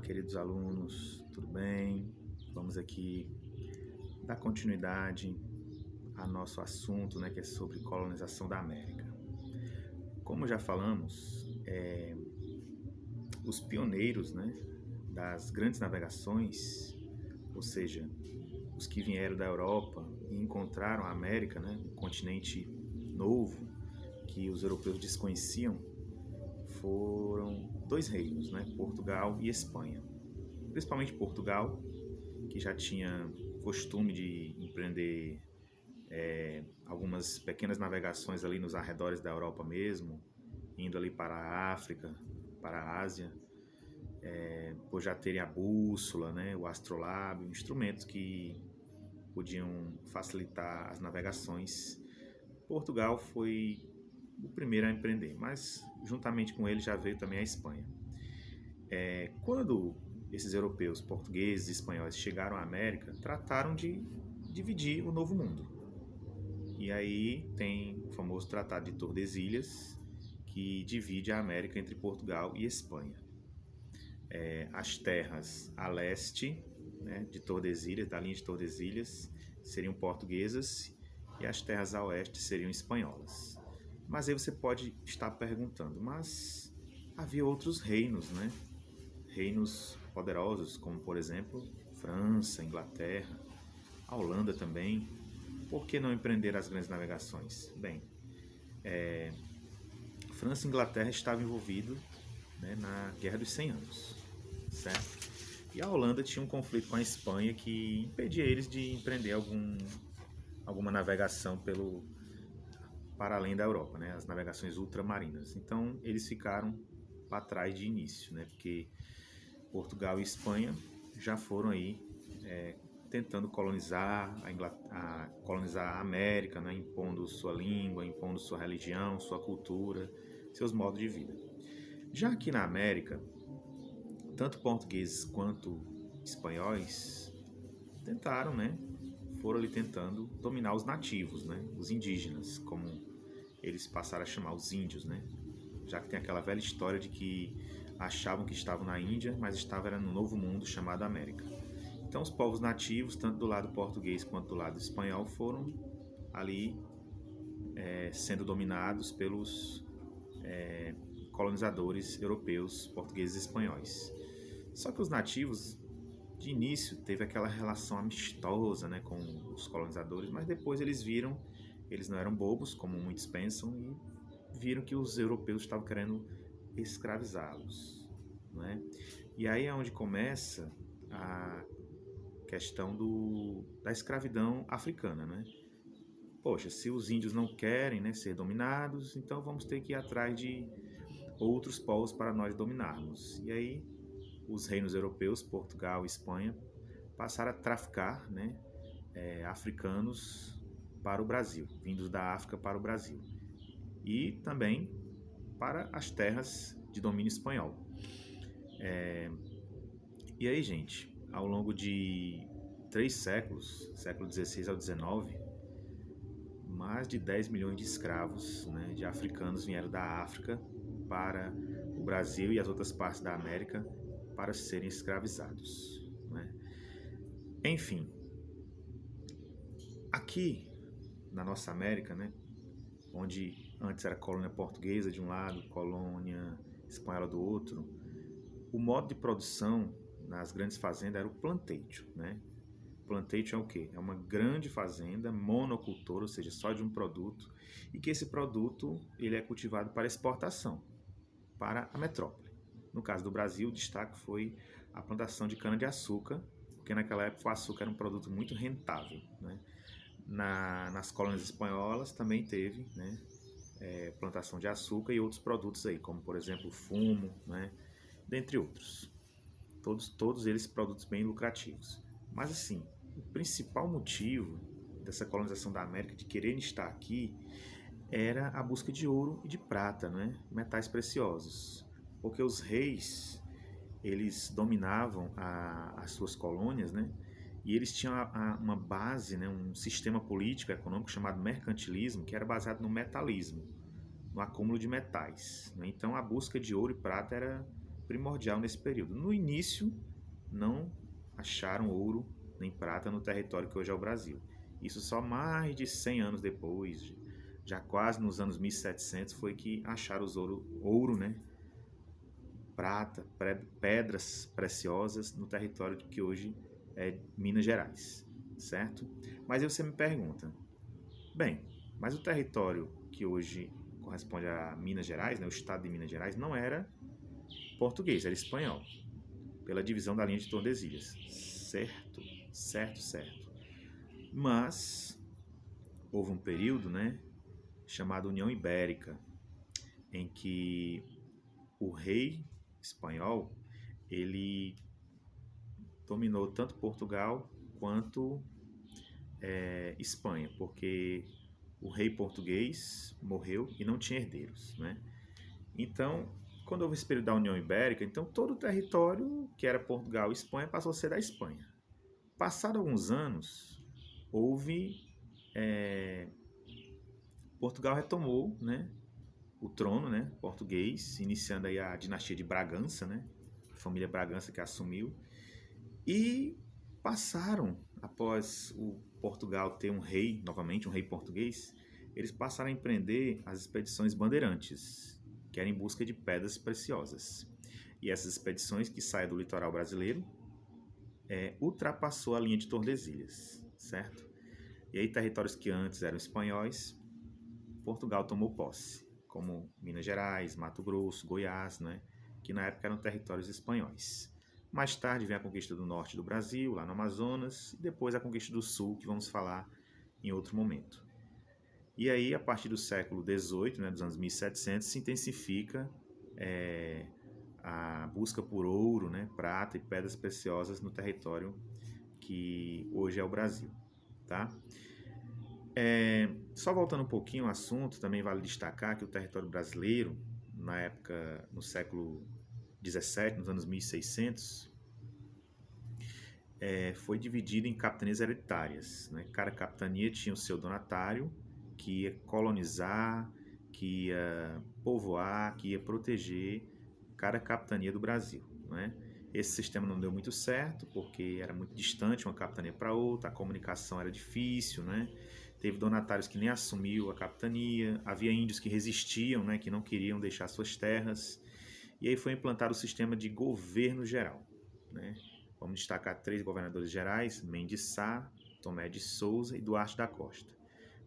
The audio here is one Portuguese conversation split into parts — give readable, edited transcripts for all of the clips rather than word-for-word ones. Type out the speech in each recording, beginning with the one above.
queridos alunos, tudo bem? Vamos aqui dar continuidade ao nosso assunto, né, que é sobre colonização da América. Como já falamos, os pioneiros, né, das grandes navegações, ou seja, os que vieram da Europa e encontraram a América, né, um continente novo que os europeus desconheciam, foram dois reinos, né, Portugal e Espanha. Principalmente Portugal, que já tinha costume de empreender algumas pequenas navegações ali nos arredores da Europa mesmo, indo ali para a África, para a Ásia, por já terem a bússola, né, o astrolábio, instrumentos que podiam facilitar as navegações. Portugal foi o primeiro a empreender, mas juntamente com ele já veio também a Espanha. Quando esses europeus, portugueses e espanhóis chegaram à América, trataram de dividir o Novo Mundo. E aí tem o famoso Tratado de Tordesilhas, que divide a América entre Portugal e Espanha. As terras a leste, né, de Tordesilhas, da linha de Tordesilhas, seriam portuguesas e as terras a oeste seriam espanholas. Mas aí você pode estar perguntando, mas havia outros reinos, né? Reinos poderosos, como por exemplo França, Inglaterra, a Holanda também. Por que não empreender as grandes navegações? Bem, França e Inglaterra estavam envolvidos, né, na Guerra dos 100 Anos, certo? E a Holanda tinha um conflito com a Espanha que impedia eles de empreender alguma navegação para além da Europa, né, as navegações ultramarinas. Então eles ficaram para trás de início, né, porque Portugal e Espanha já foram aí tentando colonizar colonizar a América, né, impondo sua língua, impondo sua religião, sua cultura, seus modos de vida. Já aqui na América, tanto portugueses quanto espanhóis tentaram, né, foram ali tentando dominar os nativos, né, os indígenas, como eles passaram a chamar os índios, né, já que tem aquela velha história de que achavam que estavam na Índia, mas estavam no novo mundo chamado América. Então os povos nativos, tanto do lado português quanto do lado espanhol, foram ali sendo dominados pelos colonizadores europeus, portugueses e espanhóis. Só que os nativos, de início, teve aquela relação amistosa, né, com os colonizadores, mas depois eles não eram bobos, como muitos pensam, e viram que os europeus estavam querendo escravizá-los, né? E aí é onde começa a questão da escravidão africana, né? Poxa, se os índios não querem, né, ser dominados, então vamos ter que ir atrás de outros povos para nós dominarmos. E aí os reinos europeus, Portugal e Espanha, passaram a traficar, né, africanos para o Brasil, vindos da África para o Brasil. E também para as terras de domínio espanhol. E aí, gente, ao longo de 3 séculos, século XVI ao XIX, mais de 10 milhões de escravos, né, de africanos vieram da África para o Brasil e as outras partes da América para serem escravizados, né? Enfim, aqui na nossa América, né, onde antes era colônia portuguesa de um lado, colônia espanhola do outro, o modo de produção nas grandes fazendas era o plantation, né? Plantation é o quê? É uma grande fazenda monocultora, ou seja, só de um produto, e que esse produto ele é cultivado para exportação, para a metrópole. No caso do Brasil, o destaque foi a plantação de cana-de-açúcar, porque naquela época o açúcar era um produto muito rentável, né? Nas colônias espanholas também teve, né, plantação de açúcar e outros produtos aí, como por exemplo o fumo, né, dentre outros. Todos eles produtos bem lucrativos. Mas assim, o principal motivo dessa colonização da América, de querer estar aqui, era a busca de ouro e de prata, né, metais preciosos. Porque os reis, eles dominavam as suas colônias, né, e eles tinham uma base, né, um sistema político e econômico chamado mercantilismo, que era baseado no metalismo, no acúmulo de metais, né? Então a busca de ouro e prata era primordial nesse período. No início, não acharam ouro nem prata no território que hoje é o Brasil. Isso só mais de 100 anos depois, já quase nos anos 1700, foi que acharam ouro, né? Prata, pedras preciosas no território que hoje é Minas Gerais, certo? Mas aí você me pergunta, bem, mas o território que hoje corresponde a Minas Gerais, né, o estado de Minas Gerais, não era português, era espanhol, pela divisão da linha de Tordesilhas, certo, certo. Mas houve um período, né, chamado União Ibérica, em que o rei espanhol, ele dominou tanto Portugal quanto Espanha, porque o rei português morreu e não tinha herdeiros, né? Então, quando houve esse período da União Ibérica, então todo o território que era Portugal e Espanha passou a ser da Espanha. Passado alguns anos, houve Portugal retomou, né, o trono, né, português, iniciando aí a dinastia de Bragança, né, a família Bragança que assumiu, e passaram, após o Portugal ter um rei, novamente um rei português, eles passaram a empreender as expedições bandeirantes, que eram em busca de pedras preciosas. E essas expedições que saem do litoral brasileiro ultrapassou a linha de Tordesilhas, certo? E aí territórios que antes eram espanhóis, Portugal tomou posse, como Minas Gerais, Mato Grosso, Goiás, né? Que na época eram territórios espanhóis. Mais tarde vem a conquista do norte do Brasil, lá no Amazonas, e depois a conquista do sul, que vamos falar em outro momento. E aí, a partir do século XVIII, né, dos anos 1700, se intensifica a busca por ouro, né, prata e pedras preciosas no território que hoje é o Brasil. Tá? Só voltando um pouquinho ao assunto, também vale destacar que o território brasileiro, na época, no século XVII, nos anos 1600, foi dividido em capitanias hereditárias, né? Cada capitania tinha o seu donatário, que ia colonizar, que ia povoar, que ia proteger cada capitania do Brasil, né? Esse sistema não deu muito certo, porque era muito distante uma capitania para outra, a comunicação era difícil, né? Teve donatários que nem assumiu a capitania, havia índios que resistiam, né, que não queriam deixar suas terras, e aí foi implantado o sistema de governo geral, né? Vamos destacar 3 governadores gerais, Mendes Sá, Tomé de Souza e Duarte da Costa.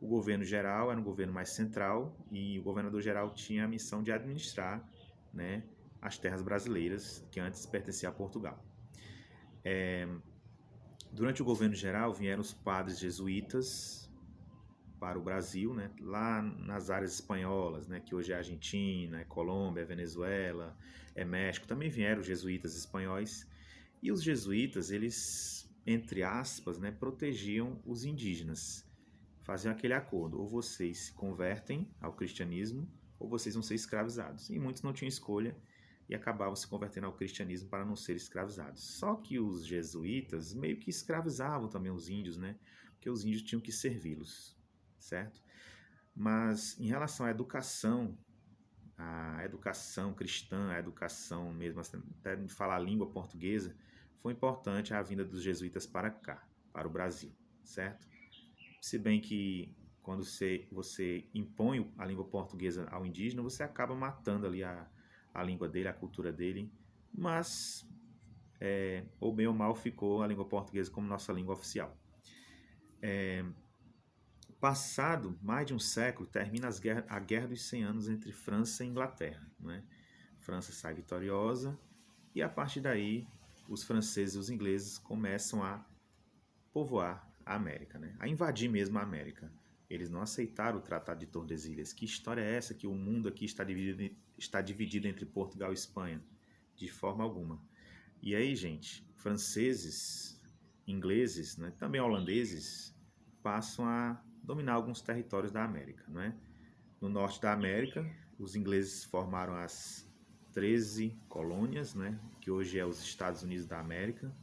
O governo geral era um governo mais central e o governador geral tinha a missão de administrar, né, as terras brasileiras que antes pertenciam a Portugal. Durante o governo geral vieram os padres jesuítas para o Brasil, né, lá nas áreas espanholas, né, que hoje é Argentina, é Colômbia, é Venezuela, é México, também vieram os jesuítas espanhóis. E os jesuítas, eles, entre aspas, né, protegiam os indígenas. Faziam aquele acordo, ou vocês se convertem ao cristianismo, ou vocês vão ser escravizados. E muitos não tinham escolha e acabavam se convertendo ao cristianismo para não ser escravizados. Só que os jesuítas meio que escravizavam também os índios, né? Porque os índios tinham que servi-los, certo? Mas em relação à educação, a educação cristã, a educação mesmo, até de falar a língua portuguesa, foi importante a vinda dos jesuítas para cá, para o Brasil, certo? Se bem que quando você impõe a língua portuguesa ao indígena, você acaba matando ali a língua dele, a cultura dele, mas, ou bem ou mal, ficou a língua portuguesa como nossa língua oficial. Passado mais de um século, termina a Guerra dos 100 Anos entre França e Inglaterra, né? França sai vitoriosa e a partir daí os franceses e os ingleses começam a povoar a América, né? A invadir mesmo a América. Eles não aceitaram o Tratado de Tordesilhas. Que história é essa que o mundo aqui está dividido entre Portugal e Espanha? De forma alguma. E aí, gente, franceses, ingleses, né, também holandeses, passam a dominar alguns territórios da América, né? No norte da América, os ingleses formaram as 13 colônias, né, que hoje é os Estados Unidos da América.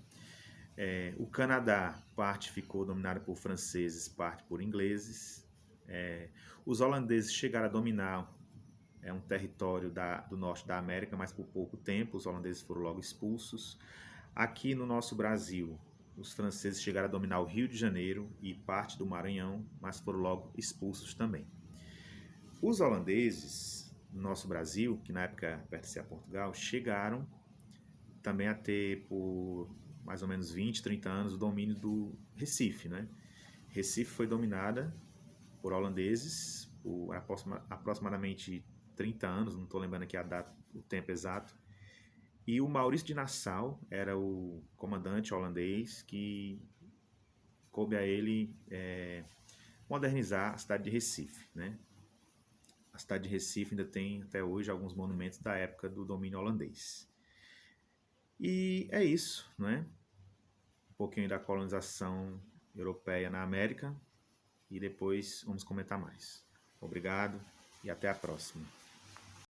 O Canadá, parte ficou dominado por franceses, parte por ingleses. Os holandeses chegaram a dominar é um território do norte da América, mas por pouco tempo, os holandeses foram logo expulsos. Aqui no nosso Brasil, os franceses chegaram a dominar o Rio de Janeiro e parte do Maranhão, mas foram logo expulsos também. Os holandeses, no nosso Brasil, que na época pertencia a Portugal, chegaram também a ter por mais ou menos 20, 30 anos o domínio do Recife, né? Recife foi dominada por holandeses por aproximadamente 30 anos, não estou lembrando aqui a data, o tempo exato. E o Maurício de Nassau era o comandante holandês que coube a ele modernizar a cidade de Recife, né? A cidade de Recife ainda tem até hoje alguns monumentos da época do domínio holandês. E é isso, né? Um pouquinho da colonização europeia na América e depois vamos comentar mais. Obrigado e até a próxima.